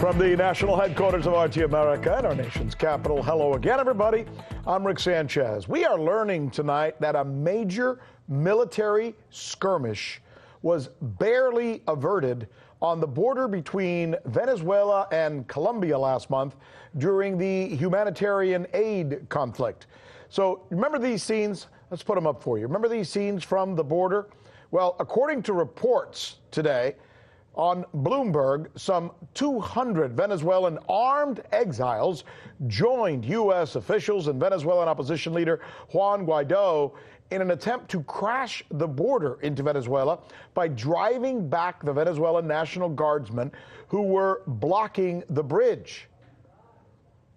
From the national headquarters of RT America and our nation's capital, hello again, everybody. I'm Rick Sanchez. We are learning tonight that a major military skirmish was barely averted on the border between Venezuela and Colombia last month during the humanitarian aid conflict. So remember these scenes? Let's put them up for you. Remember these scenes from the border? Well, according to reports today, on Bloomberg, some 200 Venezuelan armed exiles joined U.S. officials and Venezuelan opposition leader Juan Guaido in an attempt to crash the border into Venezuela by driving back the Venezuelan National Guardsmen who were blocking the bridge.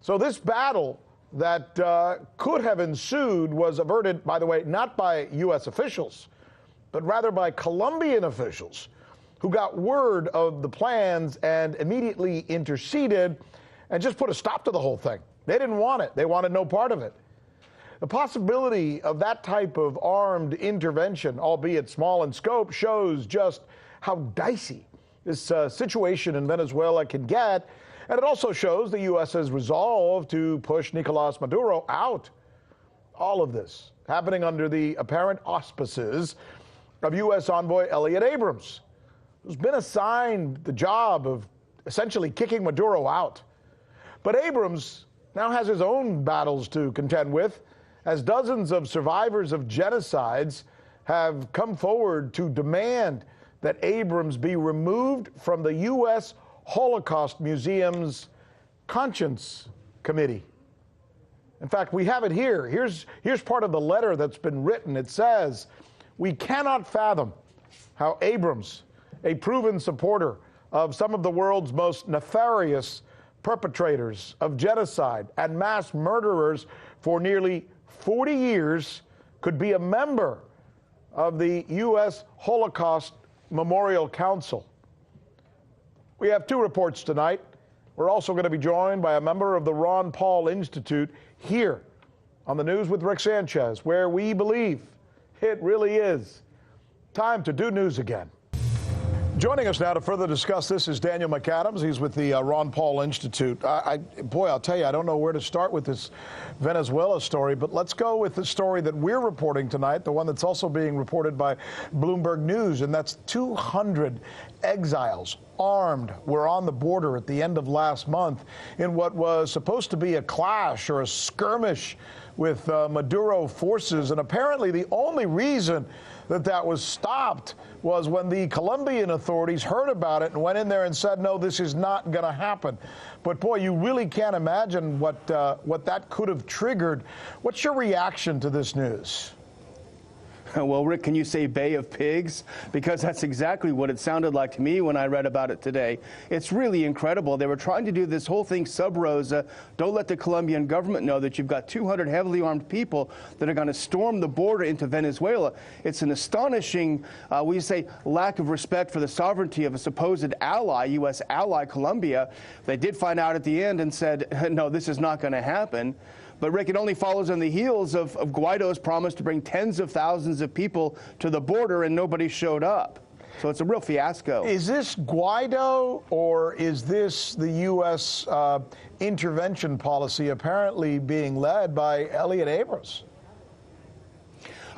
So this battle that could have ensued was averted, by the way, not by U.S. officials, but rather by Colombian officials, who got word of the plans and immediately interceded and just put a stop to the whole thing. They didn't want it. They wanted no part of it. The possibility of that type of armed intervention, albeit small in scope, shows just how dicey this situation in Venezuela can get. And it also shows the U.S.'s resolve to push Nicolas Maduro out. All of this happening under the apparent auspices of U.S. envoy Elliott Abrams, who's been assigned the job of essentially kicking Maduro out. But Abrams now has his own battles to contend with, as dozens of survivors of genocides have come forward to demand that Abrams be removed from the U.S. Holocaust Museum's Conscience Committee. In fact, we have it here. Here's part of the letter that's been written. It says, "We cannot fathom how Abrams, a proven supporter of some of the world's most nefarious perpetrators of genocide and mass murderers for nearly 40 years, could be a member of the U.S. Holocaust Memorial Council." We have two reports tonight. We're also going to be joined by a member of the Ron Paul Institute here on the News with Rick Sanchez, where we believe it really is time to do news again. Joining us now to further discuss this is Daniel McAdams. He's with the Ron Paul Institute. Boy, I'll tell you, I don't know where to start with this Venezuela story, but let's go with the story that we're reporting tonight, the one that's also being reported by Bloomberg News, and that's 200 exiles armed were on the border at the end of last month in what was supposed to be a clash or a skirmish with Maduro forces, and apparently the only reason that was stopped was when the Colombian authorities heard about it and went in there and said, no, this is not going to happen. But boy, you really can't imagine what that could have triggered. What's your reaction to this news? Well, Rick, can you say Bay of Pigs? Because that's exactly what it sounded like to me when I read about it today. It's really incredible. They were trying to do this whole thing sub rosa. Don't let the Colombian government know that you've got 200 heavily armed people that are going to storm the border into Venezuela. It's an astonishing, we say, lack of respect for the sovereignty of a supposed ally, U.S. ally, Colombia. They did find out at the end and said, no, this is not going to happen. But, Rick, it only follows on the heels of Guaido's promise to bring tens of thousands of people to the border, and nobody showed up. So it's a real fiasco. Is this Guaido, or is this the U.S. intervention policy apparently being led by Elliott Abrams?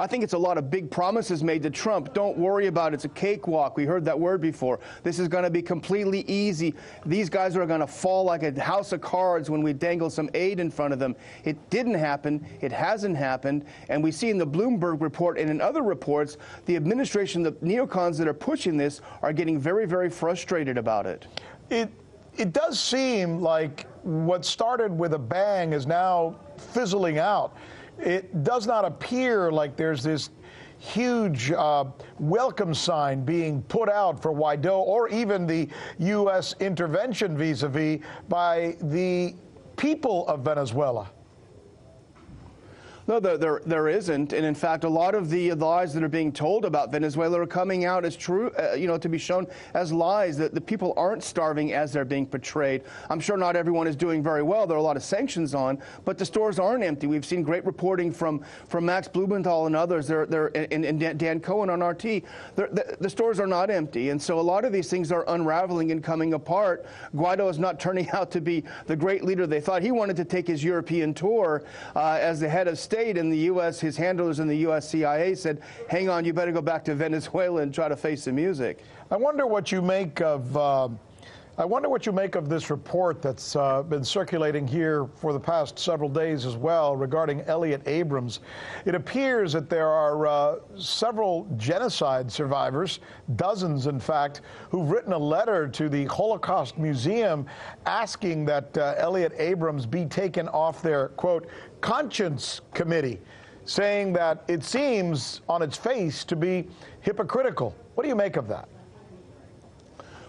I think it's a lot of big promises made to Trump. Don't worry about it. It's a cakewalk. We heard that word before. This is going to be completely easy. These guys are going to fall like a house of cards when we dangle some aid in front of them. It didn't happen. It hasn't happened. And we see in the Bloomberg report and in other reports, the administration, the neocons that are pushing this are getting very, very frustrated about it. It does seem like what started with a bang is now fizzling out. It does not appear like there's this huge welcome sign being put out for Guaido or even the U.S. intervention vis-a-vis by the people of Venezuela. No, there isn't. And in fact, a lot of the lies that are being told about Venezuela are coming out as true, to be shown as lies, that the people aren't starving as they're being portrayed. I'm sure not everyone is doing very well. There are a lot of sanctions on, but the stores aren't empty. We've seen great reporting from Max Blumenthal and others. And Dan Cohen on RT. The stores are not empty. And so a lot of these things are unraveling and coming apart. Guaido is not turning out to be the great leader they thought. He wanted to take his European tour as the head of state. In the U.S., his handlers in the U.S. CIA said, hang on, you better go back to Venezuela and try to face the music. I wonder what you make of this report that's been circulating here for the past several days as well regarding Elliot Abrams. It appears that there are several genocide survivors, dozens in fact, who've written a letter to the Holocaust Museum asking that Elliot Abrams be taken off their, quote, conscience committee, saying that it seems on its face to be hypocritical. What do you make of that?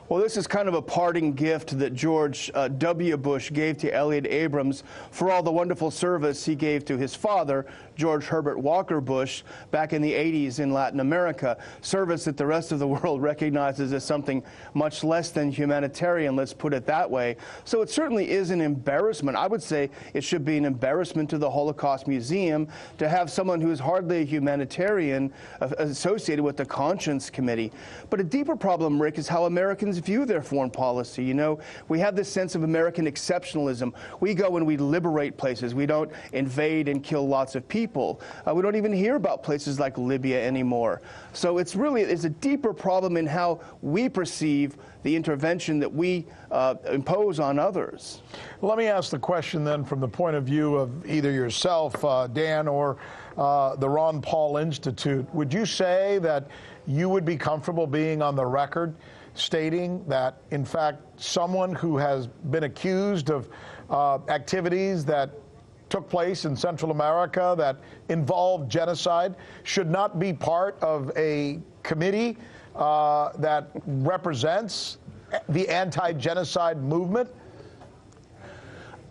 Well, this is kind of a parting gift that George W. Bush gave to Elliot Abrams for all the wonderful service he gave to his father, George Herbert Walker Bush, back in the 80s in Latin America, service that the rest of the world recognizes as something much less than humanitarian, let's put it that way. So it certainly is an embarrassment. I would say it should be an embarrassment to the Holocaust Museum to have someone who is hardly a humanitarian associated with the Conscience Committee. But a deeper problem, Rick, is how Americans view their foreign policy. You know, we have this sense of American exceptionalism. We go and we liberate places. We don't invade and kill lots of people. We don't even hear about places like Libya anymore. So it's a deeper problem in how we perceive the intervention that we impose on others. Well, let me ask the question then from the point of view of either yourself, Dan, or the Ron Paul Institute. Would you say that you would be comfortable being on the record stating that, in fact, someone who has been accused of activities that took place in Central America that involved genocide should not be part of a committee that represents the anti-genocide movement?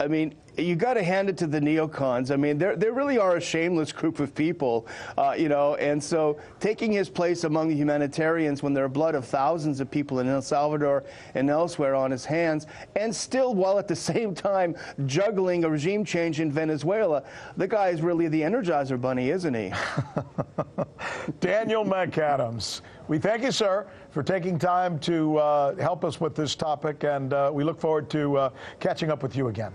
I mean, you got to hand it to the neocons. I mean, they really are a shameless group of people, and so taking his place among the humanitarians when there are blood of thousands of people in El Salvador and elsewhere on his hands, and still while at the same time juggling a regime change in Venezuela, the guy is really the Energizer Bunny, isn't he? Daniel McAdams, we thank you, sir, for taking time to help us with this topic, and we look forward to catching up with you again.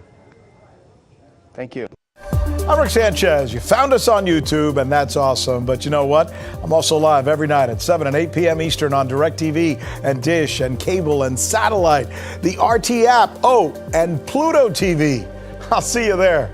Thank you. I'm Rick Sanchez. You found us on YouTube, and that's awesome. But you know what? I'm also live every night at 7 and 8 p.m. Eastern on DirecTV and Dish and cable and satellite, the RT app, and Pluto TV. I'll see you there.